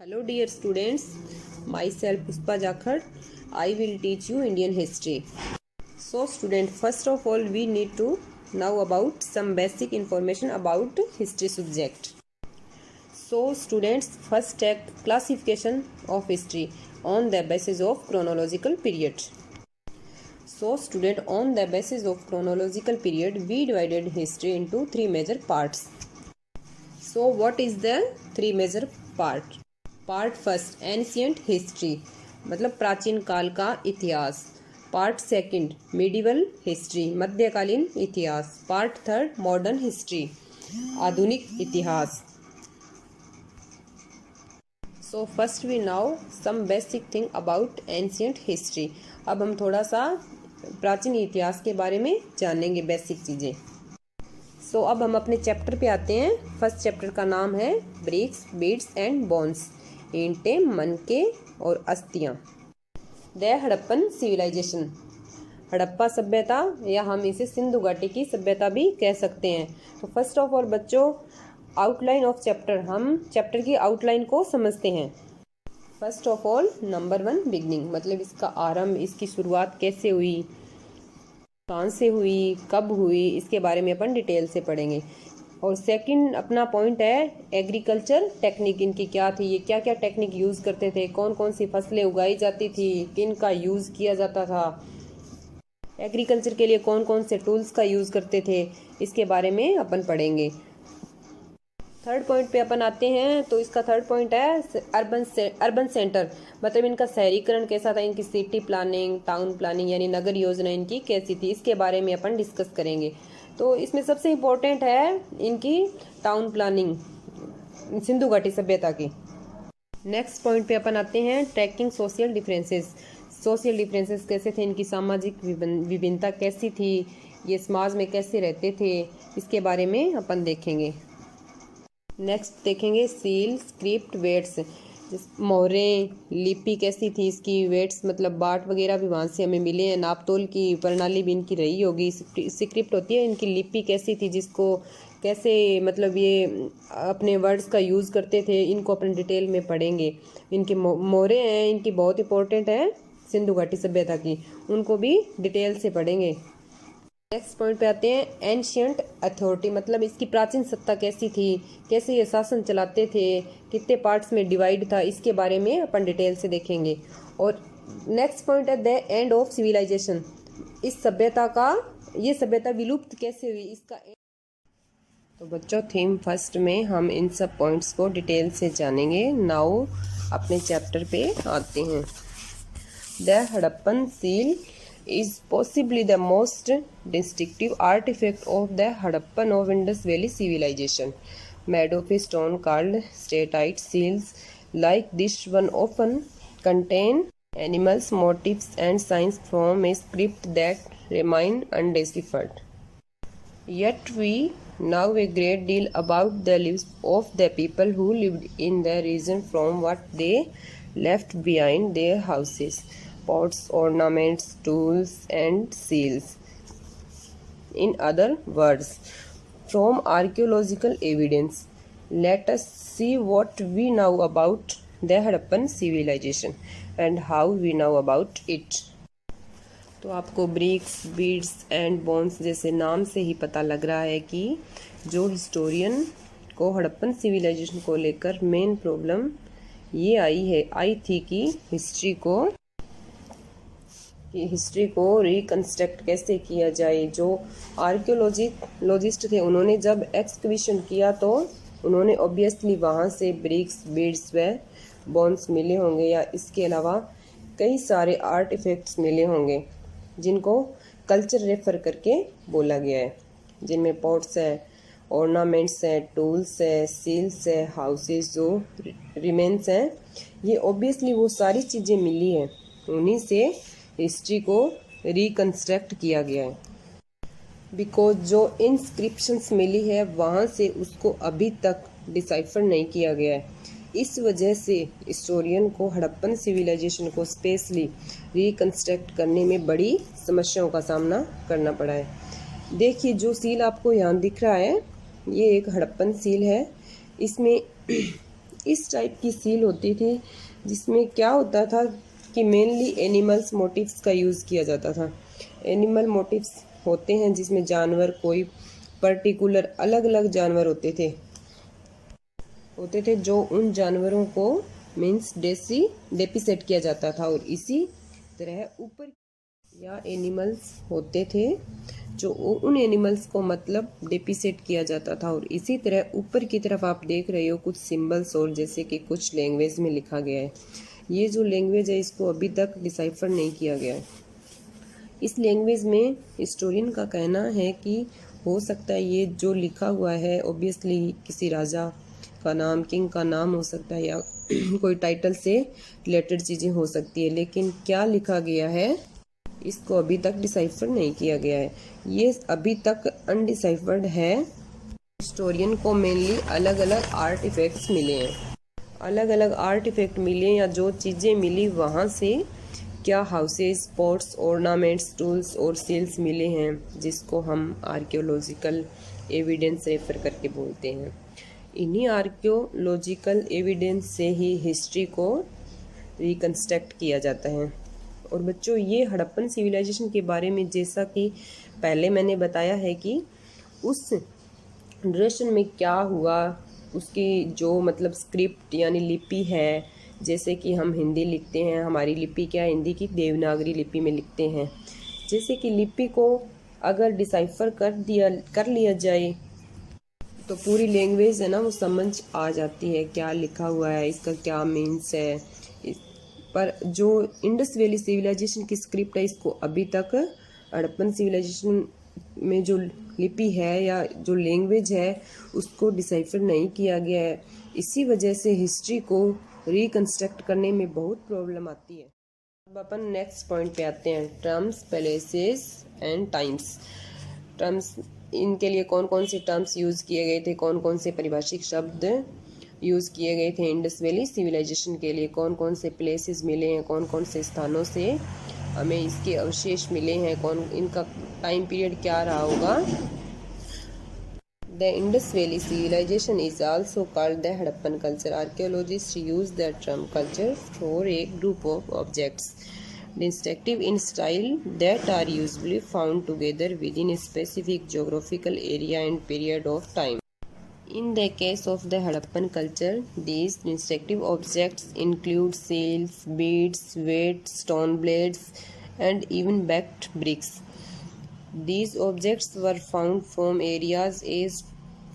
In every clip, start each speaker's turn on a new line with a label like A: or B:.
A: Hello dear students, myself Puspa Jakhar. I will teach you Indian history. So student, first of all we need to know about some basic information about history subject. So students, first take classification of history on the basis of chronological period. So student, on the basis of chronological period we divided history into three major parts. So what is the three major part? Part first ancient history मतलब प्राचीन काल का इतिहास। Part second medieval history मध्यकालीन इतिहास। Part third modern history आधुनिक इतिहास। So first we now some basic thing about ancient history. अब हम थोड़ा सा प्राचीन इतिहास के बारे में जानेंगे, बेसिक चीज़ें। सो अब हम अपने चैप्टर पे आते हैं। फर्स्ट चैप्टर का नाम है ब्रिक्स बीड्स एंड बोन्स, ईंटें, मनके और अस्थियां। द हड़प्पन सिविलाइजेशन, हड़प्पा सभ्यता या हम इसे सिंधु घाटी की सभ्यता भी कह सकते हैं। तो फर्स्ट ऑफ ऑल बच्चों, आउटलाइन ऑफ चैप्टर, हम चैप्टर की आउटलाइन को समझते हैं। First of all number 1 beginning, मतलब इसका आरंभ, इसकी शुरुआत कैसे हुई, कहाँ से हुई, कब हुई, इसके बारे में अपन डिटेल से पढ़ेंगे। और सेकंड अपना पॉइंट है एग्रीकल्चर टेक्निक, इनकी क्या थी, ये क्या क्या टेक्निक यूज़ करते थे, कौन कौन सी फसलें उगाई जाती थी, किन का यूज़ किया जाता था, एग्रीकल्चर के लिए कौन कौन से टूल्स का यूज़ करते थे, इसके बारे में अपन पढ़ेंगे। थर्ड पॉइंट पे अपन आते हैं। तो इसका थर्ड पॉइंट है अर्बन सेंटर, मतलब इनका शहरीकरण कैसा था, इनकी सिटी प्लानिंग, टाउन प्लानिंग यानी नगर योजना इनकी कैसी थी, इसके बारे में अपन डिस्कस करेंगे। तो इसमें सबसे इम्पोर्टेंट है इनकी टाउन प्लानिंग सिंधु घाटी सभ्यता की। नेक्स्ट पॉइंट पे अपन आते हैं tracking social differences. Social differences कैसे थे, इनकी सामाजिक विभिन्नता कैसी थी, ये समाज में कैसे रहते थे, इसके बारे में अपन देखेंगे। नेक्स्ट देखेंगे सील, स्क्रिप्ट, वेट्स, मोहरें, लिपि कैसी थी इसकी, वेट्स मतलब बाट वगैरह भी वहाँ से हमें मिले हैं, नापतोल की प्रणाली भी इनकी रही होगी। स्क्रिप्ट होती है, इनकी लिपि कैसी थी, जिसको कैसे मतलब ये अपने वर्ड्स का यूज़ करते थे, इनको अपन डिटेल में पढ़ेंगे। इनके मोहरें हैं, इनकी बहुत इंपॉर्टेंट है सिंधु घाटी सभ्यता की, उनको भी डिटेल से पढ़ेंगे। नेक्स्ट पॉइंट पे आते हैं एंशियंट अथॉरिटी, मतलब इसकी प्राचीन सत्ता कैसी थी, कैसे ये शासन चलाते थे, कितने पार्ट्स में डिवाइड था, इसके बारे में अपन डिटेल से देखेंगे। और नेक्स्ट पॉइंट है द एंड ऑफ सिविलाइजेशन, इस सभ्यता का, ये सभ्यता विलुप्त कैसे हुई, इसका। तो बच्चों थीम फर्स्ट में हम इन सब पॉइंट्स को डिटेल से जानेंगे। नाउ अपने चैप्टर पे आते हैं। The Harappan seal is possibly the most distinctive artifact of the Harappan of Indus Valley civilization, made of a stone called statite seals. Like this one often contain animals, motifs and signs from a script that remain undeciphered. Yet we know a great deal about the lives of the people who lived in the region, from what they left behind their houses, pots, ornaments, tools and seals. In other words, from archaeological evidence, let us see what we know about the Harappan civilization and how we know about it. तो आपको BRICS, beads and bones जैसे नाम से ही पता लग रहा है कि जो हिस्टोरियन को हड़प्पन सिविलाइजेशन को लेकर मेन प्रॉब्लम ये आई थी कि हिस्ट्री को रिकंस्ट्रक्ट कैसे किया जाए। जो आर्कियोलॉजिस्ट थे उन्होंने जब एक्सकविशन किया तो उन्होंने ऑब्वियसली वहाँ से ब्रिक्स, बीड्स व बोन्स मिले होंगे, या इसके अलावा कई सारे आर्टिफैक्ट्स मिले होंगे जिनको कल्चर रेफर करके बोला गया है, जिनमें पॉट्स है, ऑर्नामेंट्स हैं, टूल्स है, सील्स है, हाउसेस जो रिमेन्स हैं, ये ऑब्वियसली वो सारी चीज़ें मिली हैं, उन्हीं से हिस्ट्री को रिकंस्ट्रक्ट किया गया है। बिकॉज जो इंस्क्रिप्शंस मिली है वहाँ से उसको अभी तक डिसाइफर नहीं किया गया है, इस वजह से हिस्टोरियन को हड़प्पन सिविलाइजेशन को स्पेशली रिकंस्ट्रक्ट करने में बड़ी समस्याओं का सामना करना पड़ा है। देखिए जो सील आपको यहाँ दिख रहा है, ये एक हड़प्पन सील है। इसमें इस टाइप की सील होती थी जिसमें क्या होता था कि मेनली एनिमल्स मोटिव्स का यूज़ किया जाता था। एनिमल मोटिव्स होते हैं जिसमें जानवर, कोई पर्टिकुलर अलग अलग जानवर होते थे जो उन जानवरों को मीन्स डेपिसेट किया जाता था। और इसी तरह ऊपर या एनिमल्स होते थे जो उन एनिमल्स को मतलब डेपिसेट किया जाता था। और इसी तरह ऊपर की तरफ आप देख रहे हो कुछ सिंबल्स और जैसे कि कुछ लैंग्वेज में लिखा गया है। ये जो लैंग्वेज है इसको अभी तक डिसाइफर नहीं किया गया है। इस लैंग्वेज में हिस्टोरियन का कहना है कि हो सकता है ये जो लिखा हुआ है ऑब्वियसली किसी राजा का नाम, किंग का नाम हो सकता है या कोई टाइटल से रिलेटेड चीज़ें हो सकती है, लेकिन क्या लिखा गया है इसको अभी तक डिसाइफर नहीं किया गया है। ये अभी तक अनडिसाइफर्ड है। हिस्टोरियन को मेनली अलग अलग आर्टिफैक्ट्स मिले हैं, अलग अलग आर्टिफैक्ट मिले या जो चीज़ें मिली वहाँ से क्या हाउसेस, पोर्ट्स, ऑर्नामेंट्स, टूल्स और सील्स मिले हैं जिसको हम आर्कियोलॉजिकल एविडेंस रेफर करके बोलते हैं। इन्हीं आर्कियोलॉजिकल एविडेंस से ही हिस्ट्री को रिकंस्ट्रक्ट किया जाता है। और बच्चों ये हड़प्पन सिविलाइजेशन के बारे में जैसा कि पहले मैंने बताया है कि उस ड्यूरेशन में क्या हुआ, उसकी जो मतलब स्क्रिप्ट यानी लिपि है, जैसे कि हम हिंदी लिखते हैं, हमारी लिपि क्या है, हिंदी की देवनागरी लिपि में लिखते हैं। जैसे कि लिपि को अगर डिसाइफर कर लिया जाए तो पूरी लैंग्वेज है ना वो समझ आ जाती है क्या लिखा हुआ है, इसका क्या मीन्स है। पर जो इंडस वैली सिविलाइजेशन की स्क्रिप्ट है इसको अभी तक हड़प्पन सिविलाइजेशन में जो लिपि है या जो लैंग्वेज है उसको डिसाइफर नहीं किया गया है। इसी वजह से हिस्ट्री को रिकंस्ट्रक्ट करने में बहुत प्रॉब्लम आती है। अब अपन नेक्स्ट पॉइंट पे आते हैं, terms, places and times. Terms, इनके लिए कौन कौन से टर्म्स यूज़ किए गए थे, कौन कौन से परिभाषिक शब्द यूज़ किए गए थे इंडस वैली सिविलाइजेशन के लिए, कौन कौन से प्लेसेस मिले हैं, कौन कौन से स्थानों से हमें इसके अवशेष मिले हैं, कौन इनका टाइम पीरियड क्या रहा होगा। The Indus Valley civilization is also called the Harappan culture. Archaeologists use the term culture for a group of objects distinctive in style that are usually found together within a specific geographical area and period of time. In the case of the Harappan culture, these distinctive objects include seals, beads, weights, stone blades, and even baked bricks. These objects were found from areas as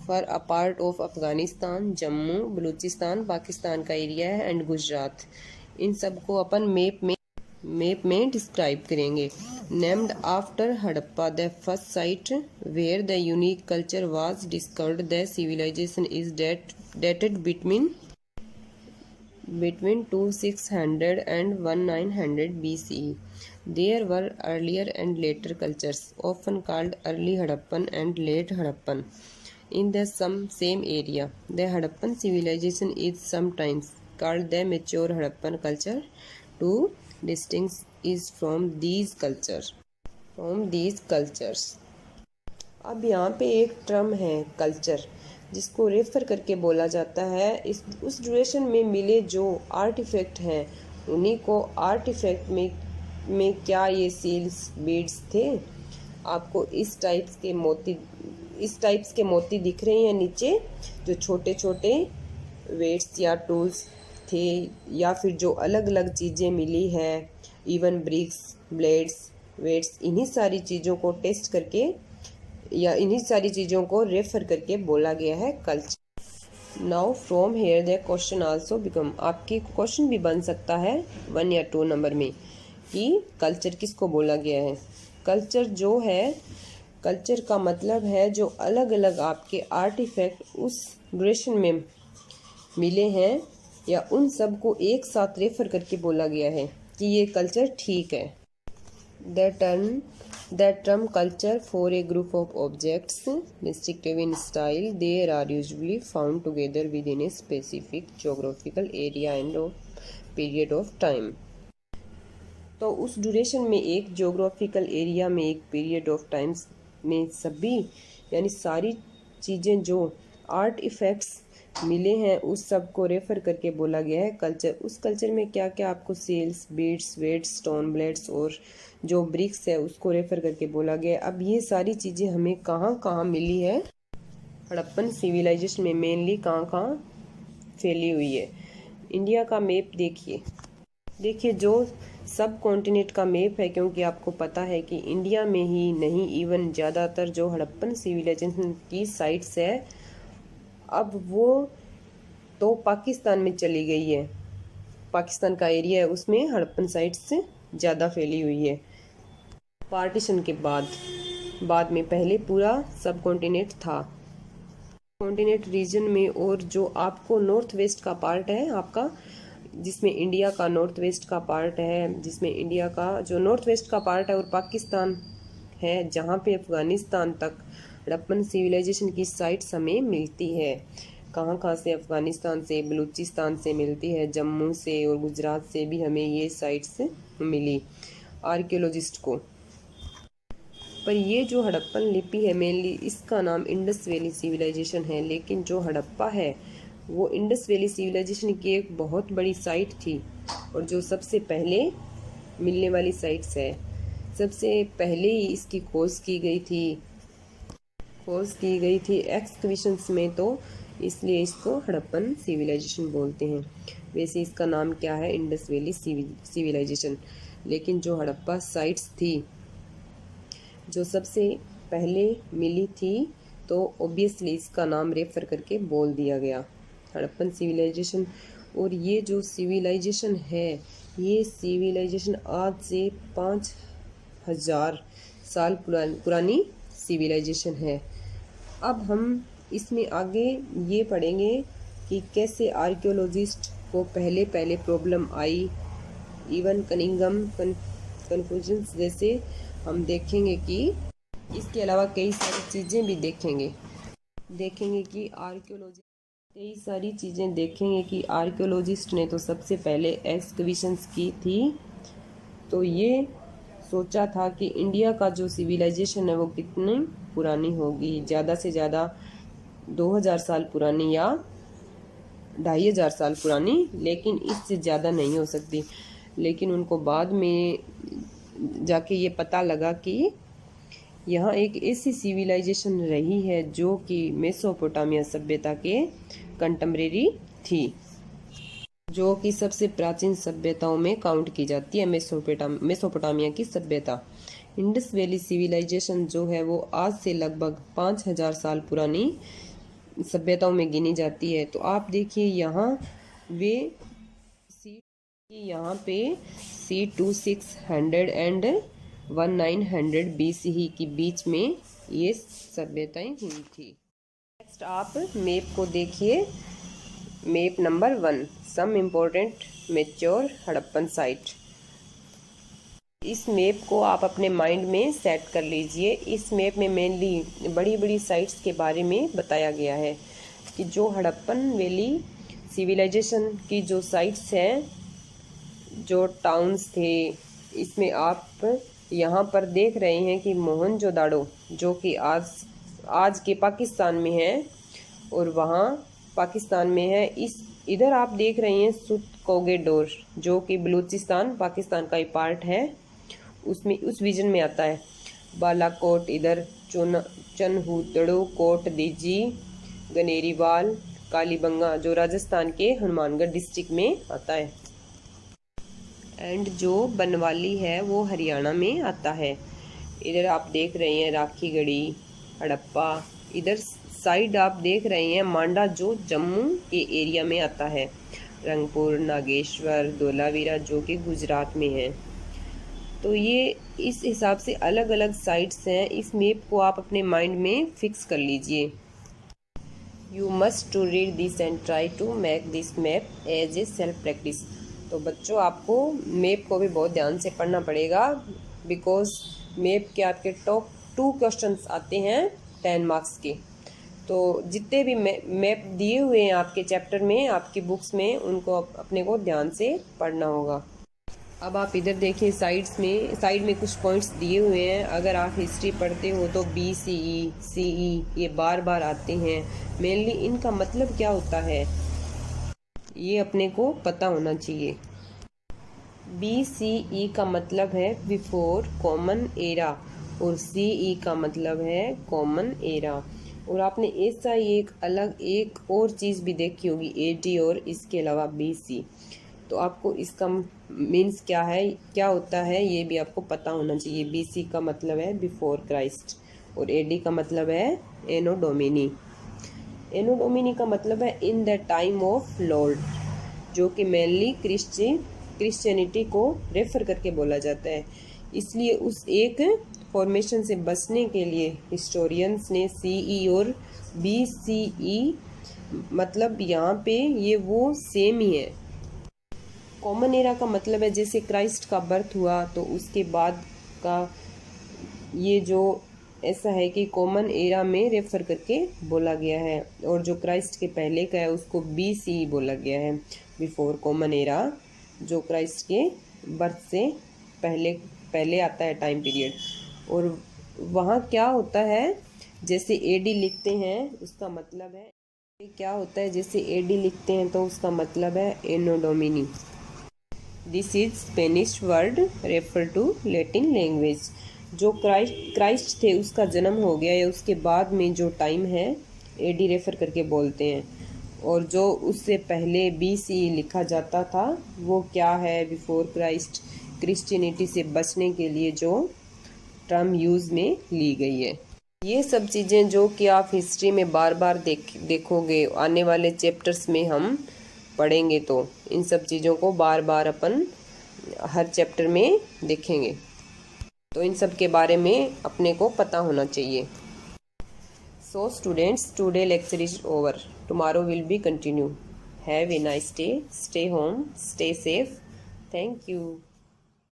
A: far apart of Afghanistan, Jammu, Balochistan Pakistan का area है and Gujarat. इन सब को अपन map में describe करेंगे। Named after Harappa, the first site where the unique culture was discovered, the civilization is dated between 2600 and 1900 BCE. There were earlier and later cultures, often called early Harappan and late Harappan, in the same area. The Harappan civilization is sometimes called the mature Harappan culture to distinguish it from these cultures. अब यहाँ पे एक term है culture, जिसको refer करके बोला जाता है उस ड्यूरेशन में मिले जो आर्टिफैक्ट हैं उन्हीं को। आर्टिफैक्ट में क्या ये सील्स, बीड्स थे। आपको इस टाइप्स के मोती दिख रहे हैं नीचे, जो छोटे छोटे वेट्स या टूल्स थे, या फिर जो अलग अलग चीज़ें मिली है, इवन ब्रिक्स, ब्लेड्स, वेट्स, इन्हीं सारी चीज़ों को टेस्ट करके या इन्हीं सारी चीज़ों को रेफर करके बोला गया है culture. Now from here the question also become, आपकी क्वेश्चन भी बन सकता है 1 या 2 नंबर में कि कल्चर किसको बोला गया है। कल्चर जो है, कल्चर का मतलब है जो अलग अलग आपके आर्टिफैक्ट उस ड्यूरेशन में मिले हैं या उन सब को एक साथ रेफर करके बोला गया है कि ये कल्चर ठीक है। The term culture for a group of objects distinctive in style, they are usually found together within a specific geographical area and period of time. तो उस ड्यूरेशन में एक जोग्राफिकल एरिया में एक पीरियड ऑफ टाइम्स में सभी यानी सारी चीज़ें जो आर्ट इफेक्ट्स मिले हैं उस सब को रेफर करके बोला गया है कल्चर। उस कल्चर में क्या क्या आपको shells, beads, weights, stone blades और जो ब्रिक्स है उसको रेफर करके बोला गया है। अब ये सारी चीज़ें हमें कहाँ कहाँ मिली है, हड़प्पन सिविलाइजेशन में मेनली कहाँ कहाँ फैली हुई है। इंडिया का मैप देखिए जो सब कॉन्टिनेंट का मैप है, क्योंकि आपको पता है कि इंडिया में ही नहीं, इवन ज़्यादातर जो हड़प्पन सिविलाइजेशन की साइट्स है अब वो तो पाकिस्तान में चली गई है। पाकिस्तान का एरिया है उसमें हड़प्पन साइट्स से ज़्यादा फैली हुई है। पार्टीशन के बाद में पहले पूरा सब कॉन्टिनेंट था। कॉन्टिनेंट रीजन में और जो आपको नॉर्थ वेस्ट का पार्ट है आपका, जिसमें इंडिया का नॉर्थ वेस्ट का पार्ट है, जिसमें इंडिया का जो नॉर्थ वेस्ट का पार्ट है और पाकिस्तान है, जहाँ पे अफ़गानिस्तान तक हड़प्पन सिविलाइजेशन की साइट्स हमें मिलती है। कहाँ कहाँ से? अफ़गानिस्तान से, बलूचिस्तान से मिलती है, जम्मू से और गुजरात से भी हमें ये साइट्स मिली आर्कियोलॉजिस्ट को। पर ये जो हड़प्पन लिपि है मेनली इसका नाम इंडस वैली सिविलाइजेशन है, लेकिन जो हड़प्पा है वो इंडस वैली सिविलाइजेशन की एक बहुत बड़ी साइट थी और जो सबसे पहले मिलने वाली साइट्स है। सबसे पहले ही इसकी खोज की गई थी एक्सकविशंस में, तो इसलिए इसको हड़प्पन सिविलाइजेशन बोलते हैं। वैसे इसका नाम क्या है? Indus valley civilization. लेकिन जो हड़प्पा साइट्स थी जो सबसे पहले मिली थी, तो ऑब्वियसली इसका नाम रेफर करके बोल दिया गया हड़प्पन सिविलाइजेशन। और ये जो सिविलाइजेशन है, ये सिविलाइजेशन आज से 5000 साल पुरानी सिविलाइजेशन है। अब हम इसमें आगे ये पढ़ेंगे कि कैसे आर्कियोलॉजिस्ट को पहले प्रॉब्लम आई, इवन कनिंगम कन्फ्यूजन्स जैसे हम देखेंगे कि इसके अलावा कई सारी चीज़ें भी देखेंगे कि आर्कियोलॉजिस्ट ने तो सबसे पहले एक्सकविशंस की थी। तो ये सोचा था कि इंडिया का जो सिविलाइजेशन है वो कितनी पुरानी होगी, ज़्यादा से ज़्यादा 2000 साल पुरानी या 2500 साल पुरानी, लेकिन इससे ज़्यादा नहीं हो सकती। लेकिन उनको बाद में जाके ये पता लगा कि यहाँ एक ऐसी सिविलाइजेशन रही है जो कि मेसोपोटामिया सभ्यता के कंटेम्परेरी थी, जो कि सबसे प्राचीन सभ्यताओं में काउंट की जाती है। मेसोपोटामिया की सभ्यता इंडस वैली सिविलाइजेशन जो है वो आज से लगभग 5000 साल पुरानी सभ्यताओं में गिनी जाती है। तो आप देखिए यहाँ पे C2600 एंड 1900 BCE के बीच में ये सभ्यताएं हुई थी। नेक्स्ट आप मैप को देखिए, map number 1, some important mature Harappan site. इस मैप को आप अपने माइंड में सेट कर लीजिए। इस मैप में मेनली बड़ी बड़ी साइट्स के बारे में बताया गया है कि जो हड़प्पन वैली सिविलाइजेशन की जो साइट्स हैं, जो टाउन्स थे, इसमें आप यहाँ पर देख रहे हैं कि मोहनजोदाड़ो जो कि आज के पाकिस्तान में है और वहाँ पाकिस्तान में है। इधर आप देख रहे हैं सुतकोगेडोर जो कि बलूचिस्तान पाकिस्तान का ही पार्ट है, उसमें उस विजन में आता है। बालाकोट इधर, चनहूतड़ो, कोट दीजी, गनेरीवाल, कालीबंगा जो राजस्थान के हनुमानगढ़ डिस्ट्रिक्ट में आता है, एंड जो बनवाली है वो हरियाणा में आता है। इधर आप देख रहे हैं राखीगढ़ी, हड़प्पा। इधर साइड आप देख रहे हैं मांडा जो जम्मू के एरिया में आता है, रंगपुर, नागेश्वर, धोलावीरा जो कि गुजरात में है। तो ये इस हिसाब से अलग अलग साइट्स हैं। इस मैप को आप अपने माइंड में फिक्स कर लीजिए। You must to read this and try to make this map as a self practice. तो बच्चों आपको मैप को भी बहुत ध्यान से पढ़ना पड़ेगा, बिकॉज मैप के आपके टॉप 2 क्वेश्चंस आते हैं 10 मार्क्स के। तो जितने भी मैप दिए हुए हैं आपके चैप्टर में, आपकी बुक्स में, उनको अपने को ध्यान से पढ़ना होगा। अब आप इधर देखिए साइड में कुछ पॉइंट्स दिए हुए हैं। अगर आप हिस्ट्री पढ़ते हो तो BCE CE ये बार बार आते हैं। मेनली इनका मतलब क्या होता है ये अपने को पता होना चाहिए। BCE का मतलब है बिफोर कॉमन एरा और CE का मतलब है कॉमन एरा। और आपने ऐसा ही एक और चीज़ भी देखी होगी AD और इसके अलावा BC। तो आपको इसका मीन्स क्या होता है ये भी आपको पता होना चाहिए। BC का मतलब है बिफोर क्राइस्ट और AD का मतलब है एनो डोमिनी। एनो डोमिनी का मतलब है in the time of Lord, जो कि मेनली क्रिश्चियनिटी को रेफर करके बोला जाता है। इसलिए उस एक फॉर्मेशन से बचने के लिए हिस्टोरियंस ने CE और BCE मतलब यहाँ पे ये वो सेम ही है। कॉमन एरा का मतलब है जैसे क्राइस्ट का बर्थ हुआ तो उसके बाद का ये जो ऐसा है कि कॉमन एरा में रेफर करके बोला गया है, और जो क्राइस्ट के पहले का है उसको BCE बोला गया है बिफोर कॉमन एरा, जो क्राइस्ट के बर्थ से पहले आता है टाइम पीरियड। और वहाँ क्या होता है जैसे AD लिखते हैं उसका मतलब है क्या होता है, जैसे AD लिखते हैं तो उसका मतलब है Anno Domini. This is Spanish word refer to Latin language. जो क्राइस्ट थे उसका जन्म हो गया या उसके बाद में जो टाइम है AD रेफर करके बोलते हैं। और जो उससे पहले BCE लिखा जाता था वो क्या है बिफोर क्राइस्ट, क्रिश्चियनिटी से बचने के लिए जो टर्म यूज़ में ली गई है। ये सब चीज़ें जो कि आप हिस्ट्री में बार बार देखोगे, आने वाले चैप्टर्स में हम पढ़ेंगे तो इन सब चीज़ों को बार बार अपन हर चैप्टर में देखेंगे, तो इन सब के बारे में अपने को पता होना चाहिए। So students, today lecture is over, tomorrow will be continue. Have a nice day, stay home, stay safe, thank you.